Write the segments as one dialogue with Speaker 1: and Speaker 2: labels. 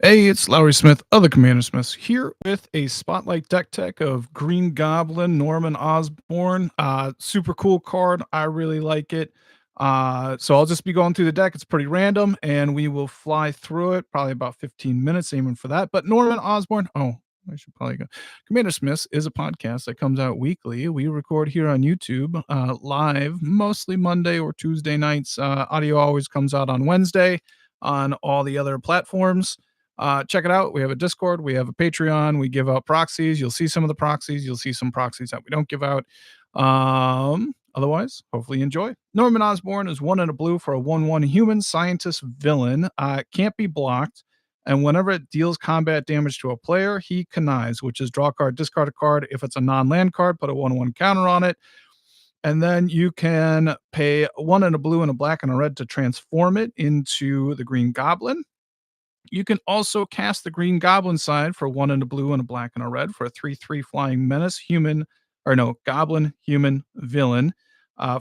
Speaker 1: Hey, it's Lowery Smith of the CommanderSmiths here with a spotlight deck tech of Green Goblin, Norman Osborn. Super cool card. I really like it. So I'll just be going through the deck. It's pretty random, and we will fly through it. Probably about 15 minutes, aiming for that. But Norman Osborn. Oh, I should probably go. Commander Smiths is a podcast that comes out weekly. We record here on YouTube live, mostly Monday or Tuesday nights. Audio always comes out on Wednesday on all the other platforms. Check it out. We have a Discord. We have a Patreon. We give out proxies. You'll see some of the proxies. You'll see some proxies that we don't give out. Otherwise, hopefully you enjoy. Norman Osborn is 1 and a blue for a 1/1 human scientist villain. Can't be blocked. And whenever it deals combat damage to a player, he connives, which is draw a card, discard a card. If it's a non-land card, put a 1/1 counter on it. And then you can pay 1 and a blue and a black and a red to transform it into the Green Goblin. You can also cast the Green Goblin side for 1 and a blue and a black and a red for a 3/3 flying menace, human, or no, goblin, human, villain.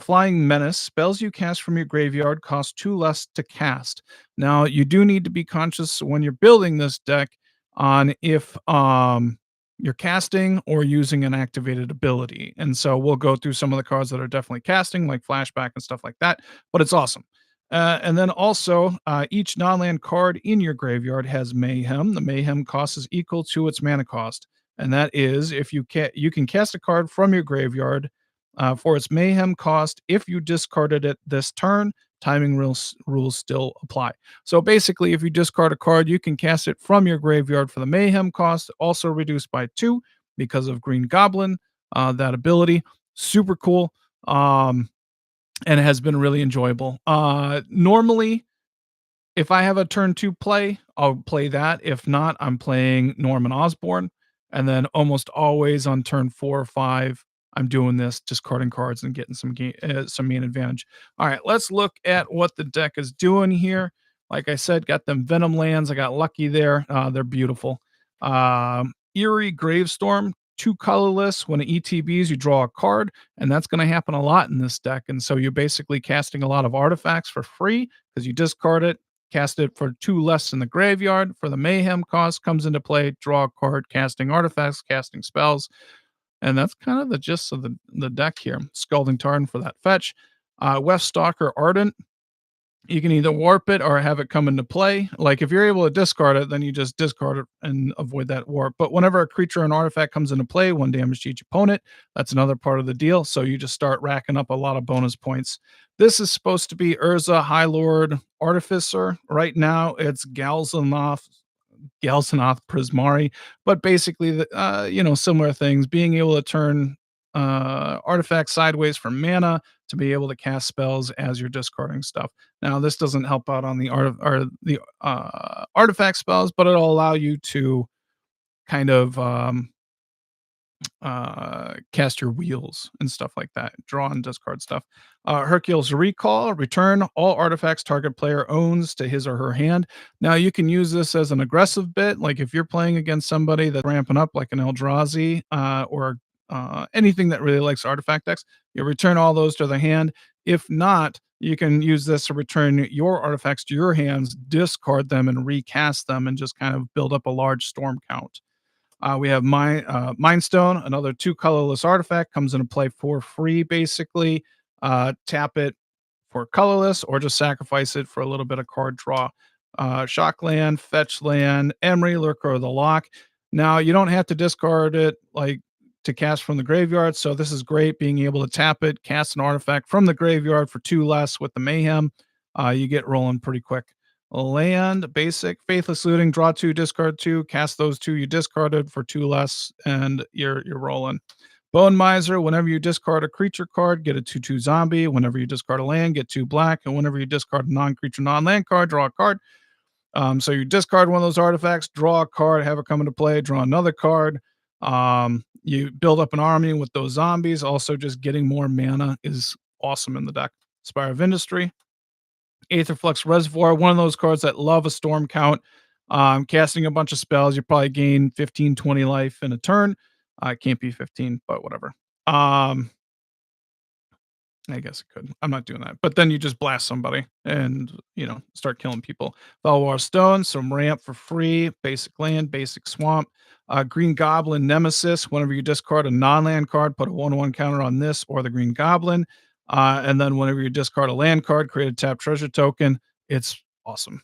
Speaker 1: Flying menace spells you cast from your graveyard cost 2 less to cast. Now, you do need to be conscious when you're building this deck on if you're casting or using an activated ability. And so we'll go through some of the cards that are definitely casting, like flashback and stuff like that, but it's awesome. And then also, each non-land card in your graveyard has mayhem. The mayhem cost is equal to its mana cost, and that is if you can cast a card from your graveyard for its mayhem cost. If you discarded it this turn, timing rules still apply. So basically, if you discard a card, you can cast it from your graveyard for the mayhem cost, also reduced by 2 because of Green Goblin. That ability, super cool. And it has been really enjoyable. Normally, if I have a turn 2 play, I'll play that. If not, I'm playing Norman Osborn, and then almost always on turn 4 or 5, I'm doing this, discarding cards and getting some main advantage. All right, let's look at what the deck is doing here. Like I said, got them Venom lands. I got lucky there. They're beautiful. Eerie Gravestorm, 2 colorless. When it ETBs, you draw a card, and that's going to happen a lot in this deck. And so you're basically casting a lot of artifacts for free because you discard it, cast it for 2 less in the graveyard. For the mayhem cost comes into play, draw a card, casting artifacts, casting spells. And that's kind of the gist of the deck here. Scalding Tarn for that fetch. West Stalker Ardent, you can either warp it or have it come into play. Like if you're able to discard it, then you just discard it and avoid that warp. But whenever a creature or an artifact comes into play, 1 damage to each opponent. That's another part of the deal. So you just start racking up a lot of bonus points. This is supposed to be Urza, High Lord, Artificer. Right now, it's Galzanoth Prismari, but basically, similar things. Being able to turn artifacts sideways for mana to be able to cast spells as you're discarding stuff. Now, this doesn't help out on the artifact spells, but it'll allow you to kind of cast your wheels and stuff like that, draw and discard stuff. Hercules Recall, return all artifacts target player owns to his or her hand. Now you can use this as an aggressive bit, like if you're playing against somebody that's ramping up like an Eldrazi or anything that really likes artifact decks, you return all those to the hand. If not, you can use this to return your artifacts to your hands, discard them, and recast them, and just kind of build up a large storm count. We have Mind Stone, another 2 colorless artifact, comes into play for free, basically. Tap it for colorless or just sacrifice it for a little bit of card draw. Shock land, fetch land, Emery, Lurker of the Lock. Now, you don't have to discard it like to cast from the graveyard, so this is great, being able to tap it, cast an artifact from the graveyard for 2 less with the Mayhem. You get rolling pretty quick. Land, basic, Faithless Looting, draw 2, discard 2, cast those 2 you discarded for 2 less, and you're rolling. Bone Miser, whenever you discard a creature card, get a 2/2 zombie. Whenever you discard a land, get 2 black. And whenever you discard a non-creature, non-land card, draw a card. So you discard one of those artifacts, draw a card, have it come into play, draw another card. You build up an army with those zombies. Also, just getting more mana is awesome in the deck. Spire of Industry, Aetherflux Reservoir, one of those cards that love a storm count. Casting a bunch of spells, you probably gain 15, 20 life in a turn. It can't be 15, but whatever. Um, I guess it could. I'm not doing that. But then you just blast somebody and, start killing people. Valwar Stone, some ramp for free, basic land, basic swamp. Green Goblin Nemesis. Whenever you discard a non-land card, put a 1/1 counter on this or the Green Goblin. And then whenever you discard a land card, create a tap treasure token. It's awesome.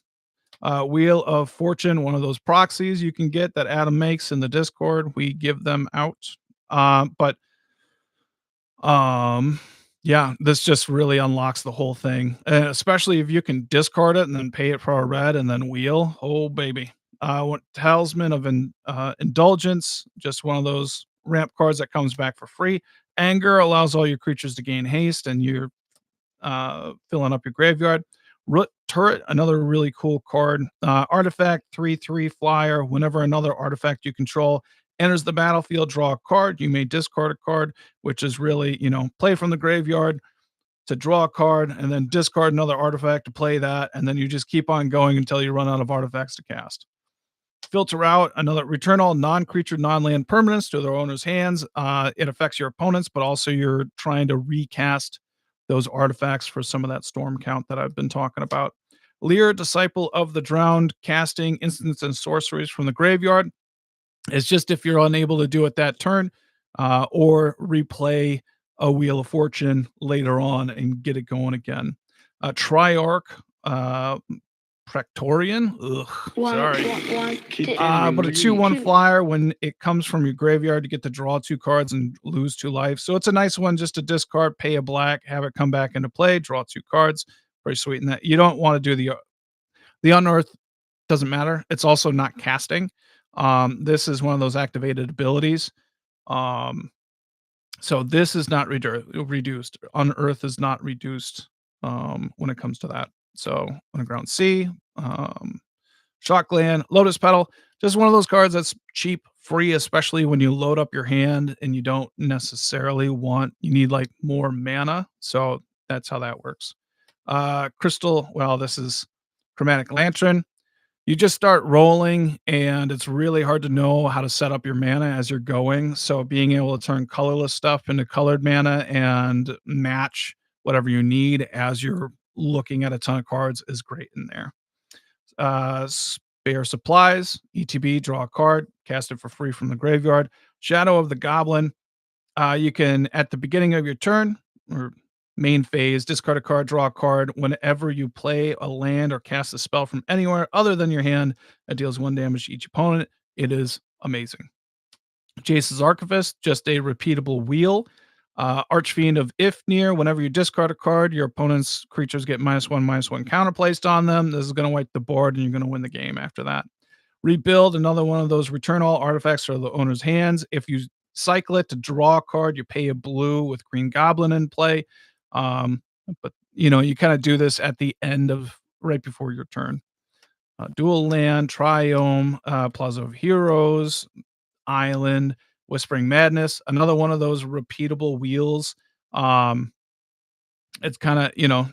Speaker 1: Wheel of Fortune, one of those proxies you can get that Adam makes in the Discord. We give them out. But um, yeah, this just really unlocks the whole thing, especially if you can discard it and then pay it for a red and then wheel. Oh baby. Talisman of Indulgence, just one of those ramp cards that comes back for free. Anger allows all your creatures to gain haste, and you're filling up your graveyard. Root Turret, another really cool card. Artifact 3/3 flyer. Whenever another artifact you control enters the battlefield, draw a card. You may discard a card, which is really, play from the graveyard to draw a card and then discard another artifact to play that. And then you just keep on going until you run out of artifacts to cast. Filter out another, return all non-creature, non-land permanents to their owner's hands. It affects your opponents, but also you're trying to recast those artifacts for some of that storm count that I've been talking about. Lear, Disciple of the Drowned, casting instants and sorceries from the graveyard. It's just if you're unable to do it that turn, or replay a Wheel of Fortune later on and get it going again. Triarch, Praetorian. Ugh, sorry. But a 2/1 flyer, when it comes from your graveyard, you get to draw 2 cards and lose 2 life. So it's a nice one just to discard, pay a black, have it come back into play, draw 2 cards. Pretty sweet in that. You don't want to do the unearth, doesn't matter. It's also not casting. This is one of those activated abilities. So this is not reduced. Unearth is not reduced when it comes to that. So Underground Sea, Shock Gland, Lotus Petal, just one of those cards that's cheap, free, especially when you load up your hand and you don't necessarily you need like more mana. So that's how that works. Crystal, well, this is Chromatic Lantern. You just start rolling and it's really hard to know how to set up your mana as you're going. So being able to turn colorless stuff into colored mana and match whatever you need as you're looking at a ton of cards is great in there. Spare Supplies, ETB, draw a card, cast it for free from the graveyard. Shadow of the Goblin. You can, at the beginning of your turn or main phase, discard a card, draw a card. Whenever you play a land or cast a spell from anywhere other than your hand, that deals 1 damage to each opponent. It is amazing. Jace's Archivist, just a repeatable wheel. Archfiend of Ifnir, whenever you discard a card, your opponent's creatures get -1/-1 counter placed on them. This is going to wipe the board and you're going to win the game after that. Rebuild, another one of those return all artifacts to the owner's hands. If you cycle it to draw a card, you pay a blue with Green Goblin in play. But you kind of do this at the end of right before your turn. Dual Land, Triome, Plaza of Heroes, Island, Whispering Madness, another one of those repeatable wheels. It's kind of,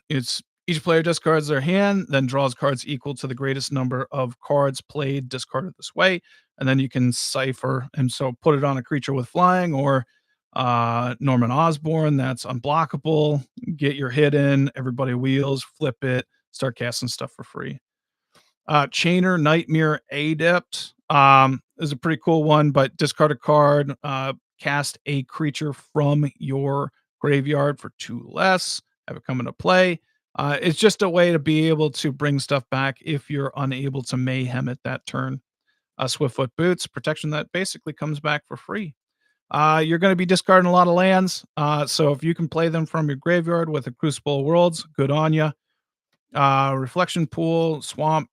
Speaker 1: it's each player discards their hand, then draws cards equal to the greatest number of cards played discarded this way. And then you can cipher and so put it on a creature with flying or Norman Osborn that's unblockable. Get your hit in, everybody wheels, flip it, start casting stuff for free. Chainer Nightmare Adept is a pretty cool one, but discard a card, cast a creature from your graveyard for 2 less, have it come into play. It's just a way to be able to bring stuff back if you're unable to mayhem it that turn. Swiftfoot Boots, protection that basically comes back for free. You're going to be discarding a lot of lands, so if you can play them from your graveyard with a Crucible of Worlds, good on you. Reflection Pool, Swamp,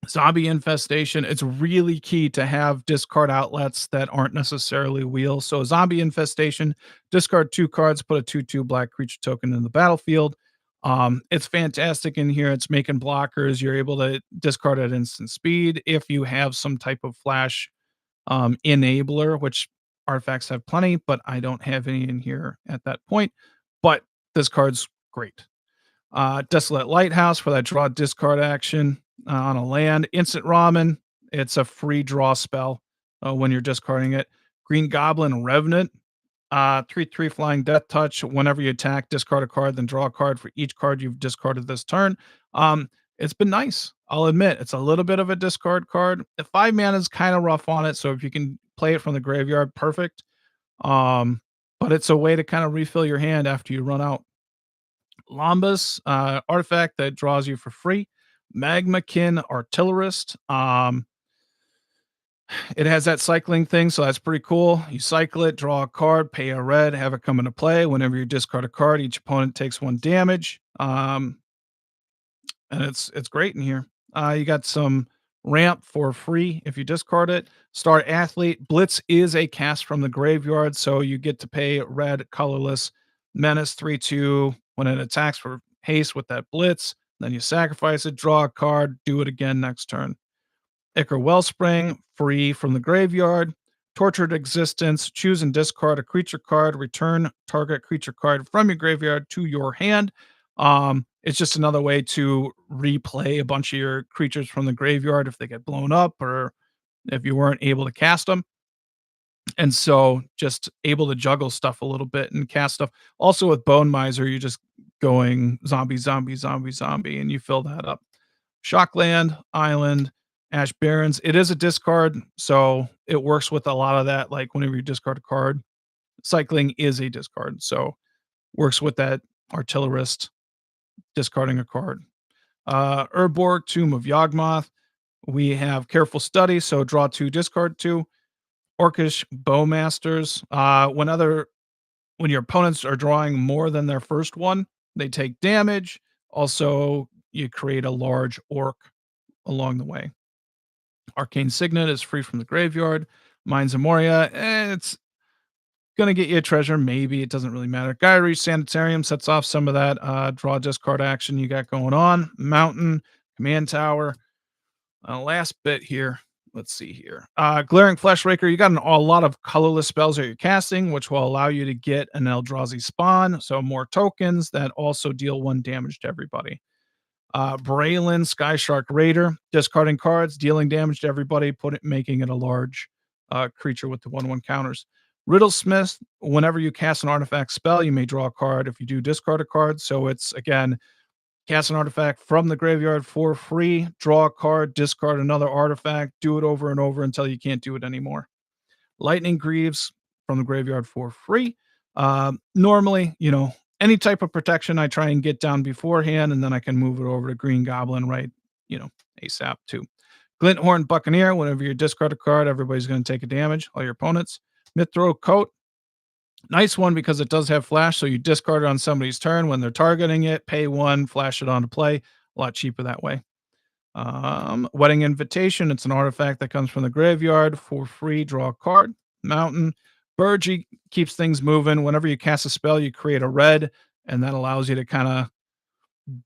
Speaker 1: Zombie Infestation. It's really key to have discard outlets that aren't necessarily wheels. So Zombie Infestation, discard 2 cards, put a 2/2 black creature token in the battlefield. It's fantastic in here. It's making blockers. You're able to discard at instant speed if you have some type of flash enabler, which artifacts have plenty, but I don't have any in here at that point. But this card's great. Desolate Lighthouse for that draw discard action on a land. Instant Ramen, it's a free draw spell when you're discarding it. Green Goblin Revenant, 3/3 flying death touch. Whenever you attack, discard a card, then draw a card for each card you've discarded this turn. It's been nice. I'll admit it's a little bit of a discard card. The 5 mana is kind of rough on it, so if you can play it from the graveyard, perfect. Um, but it's a way to kind of refill your hand after you run out. Lombus, artifact that draws you for free. Magmakin Artillerist. It has that cycling thing, so that's pretty cool. You cycle it, draw a card, pay a red, have it come into play. Whenever you discard a card, each opponent takes 1 damage. And it's great in here. You got some ramp for free if you discard it. Star Athlete. Blitz is a cast from the graveyard, so you get to pay red, colorless, menace 3/2 when it attacks for haste with that blitz. Then you sacrifice it, draw a card, do it again next turn. Ichor Wellspring, free from the graveyard. Tortured Existence, choose and discard a creature card, return target creature card from your graveyard to your hand. It's just another way to replay a bunch of your creatures from the graveyard if they get blown up or if you weren't able to cast them. And so just able to juggle stuff a little bit and cast stuff. Also with Bone Miser, you're just going zombie, zombie, zombie, zombie, and you fill that up. Shockland, Island, Ash Barrens. It is a discard, so it works with a lot of that. Like whenever you discard a card, cycling is a discard, so works with that artillerist discarding a card. Urborg, Tomb of Yawgmoth. We have Careful Study, so draw 2, discard 2. Orcish Bowmasters. When your opponents are drawing more than their first one, they take damage. Also, you create a large orc along the way. Arcane Signet is free from the graveyard. Mines of Moria, it's gonna get you a treasure, maybe. It doesn't really matter. Gyre Sanitarium sets off some of that draw discard action you got going on. Mountain, Command Tower. Last bit here. Let's see here. Glaring Fleshraker, you got a lot of colorless spells that you're casting, which will allow you to get an Eldrazi spawn, so more tokens that also deal 1 damage to everybody. Braylon, Sky Shark Raider, discarding cards, dealing damage to everybody, making it a large creature with the 1/1 counters. Riddlesmith, whenever you cast an artifact spell, you may draw a card. If you do, discard a card. So it's, again, cast an artifact from the graveyard for free, draw a card, discard another artifact, do it over and over until you can't do it anymore. Lightning Greaves from the graveyard for free. Normally, any type of protection I try and get down beforehand, and then I can move it over to Green Goblin right, ASAP too. Glinthorn Buccaneer, whenever you discard a card, everybody's going to take a damage, all your opponents. Mithril Coat, nice one because it does have flash, so you discard it on somebody's turn. When they're targeting it, pay 1, flash it onto play. A lot cheaper that way. Wedding Invitation, it's an artifact that comes from the graveyard for free, draw a card. Mountain. Burgy keeps things moving. Whenever you cast a spell, you create a red, and that allows you to kind of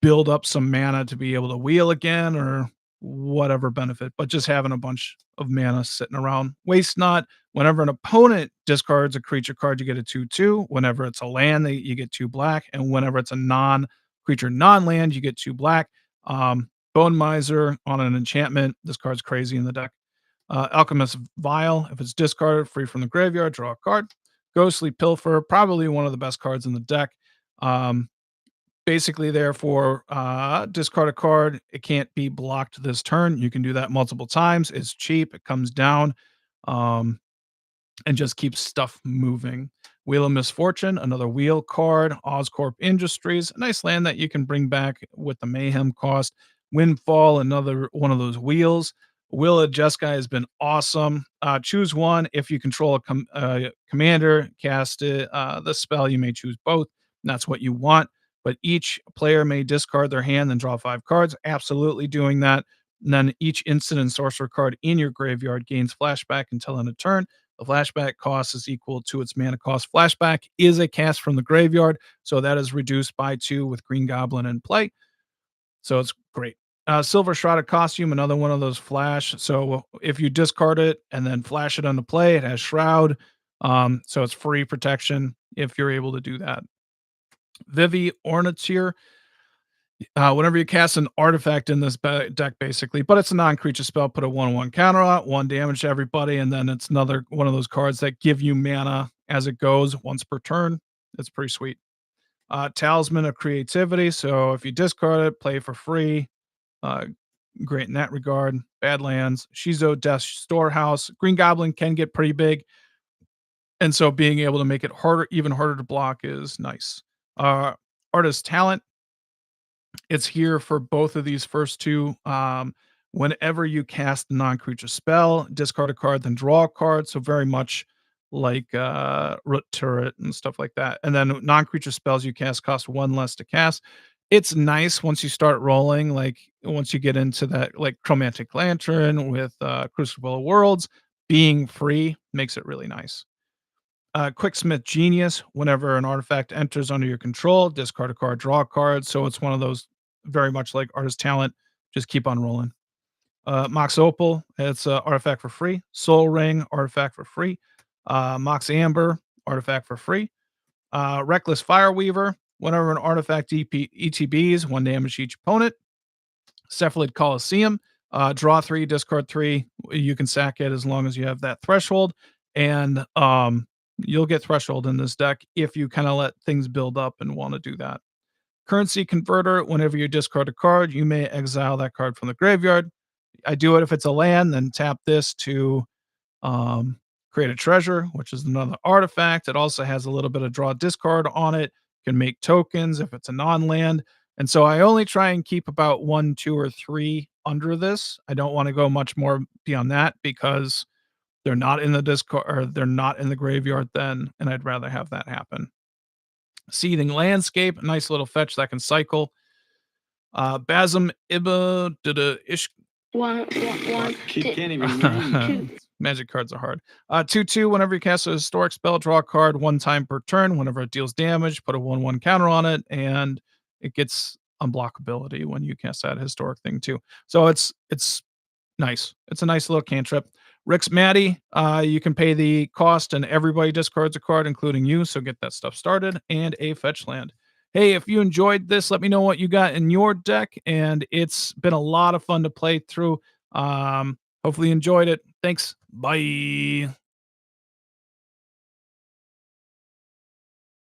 Speaker 1: build up some mana to be able to wheel again or whatever benefit, but just having a bunch of mana sitting around. Waste Not, whenever an opponent discards a creature card, you get a 2/2. Whenever it's a land, you get 2 black. And whenever it's a non-creature, non-land, you get 2 black. Bone Miser on an enchantment. This card's crazy in the deck. Alchemist Vial, if it's discarded, free from the graveyard, draw a card. Ghostly Pilfer, probably one of the best cards in the deck. Basically, therefore, discard a card. It can't be blocked this turn. You can do that multiple times. It's cheap. It comes down and just keeps stuff moving. Wheel of Misfortune, another wheel card. Oscorp Industries, a nice land that you can bring back with the mayhem cost. Windfall, another one of those wheels. Will of Jeskai has been awesome. Choose one. If you control a commander, cast it. The spell, you may choose both. That's what you want. But each player may discard their hand and draw 5 cards. Absolutely doing that. And then each instant and sorcerer card in your graveyard gains flashback until end of turn. The flashback cost is equal to its mana cost. Flashback is a cast from the graveyard, so that is reduced by 2 with Green Goblin in play. So it's great. Silver Shrouded Costume, another one of those flash. So if you discard it and then flash it onto play, it has Shroud. So it's free protection if you're able to do that. Vivi Ornatier. Whenever you cast an artifact in this deck, basically, but it's a non-creature spell, put a 1/1 counter on, 1 damage to everybody, and then it's another one of those cards that give you mana as it goes once per turn. It's pretty sweet. Talisman of Creativity. So if you discard it, play for free. Uh, Great in that regard. Badlands, Shizo Death Storehouse. Green Goblin can get pretty big, and so being able to make it harder, even harder to block, is nice. Artist Talent, it's here for both of these first two. Whenever you cast a non-creature spell, discard a card, then draw a card. So very much like Root Turret and stuff like that. And then non-creature spells you cast cost one less to cast. It's nice once you start rolling, like once you get into that, like Chromatic Lantern with Crucible of Worlds, being free makes it really nice. Quicksmith Genius, whenever an artifact enters under your control, discard a card, draw a card. So it's one of those very much like Artist Talent, just keep on rolling. Mox Opal, it's an artifact for free. Soul Ring, artifact for free. Mox Amber, artifact for free. Reckless Fireweaver, whenever an artifact ETBs, 1 damage each opponent. Cephalid Coliseum, draw 3, discard 3. You can sack it as long as you have that threshold. And you'll get threshold in this deck if you kind of let things build up and want to do that. Currency Converter, whenever you discard a card, you may exile that card from the graveyard. I do it if it's a land, then tap this to create a treasure, which is another artifact. It also has a little bit of draw discard on it. You can make tokens if it's a non-land. And so I only try and keep about 1, 2, or 3 under this. I don't want to go much more beyond that because they're not in the discard, or they're not in the graveyard then, and I'd rather have that happen. Seething Landscape, nice little fetch that can cycle. Basm Iba Ish.
Speaker 2: Can't even
Speaker 1: Magic cards are hard. 2/2, whenever you cast a historic spell, draw a card 1 time per turn. Whenever it deals damage, put a 1/1 counter on it, and it gets unblockability when you cast that historic thing too. So it's nice. It's a nice little cantrip. Rick's Maddie, you can pay the cost and everybody discards a card, including you. So get that stuff started, and a fetch land. Hey, if you enjoyed this, let me know what you got in your deck. And it's been a lot of fun to play through. Hopefully you enjoyed it. Thanks. Bye.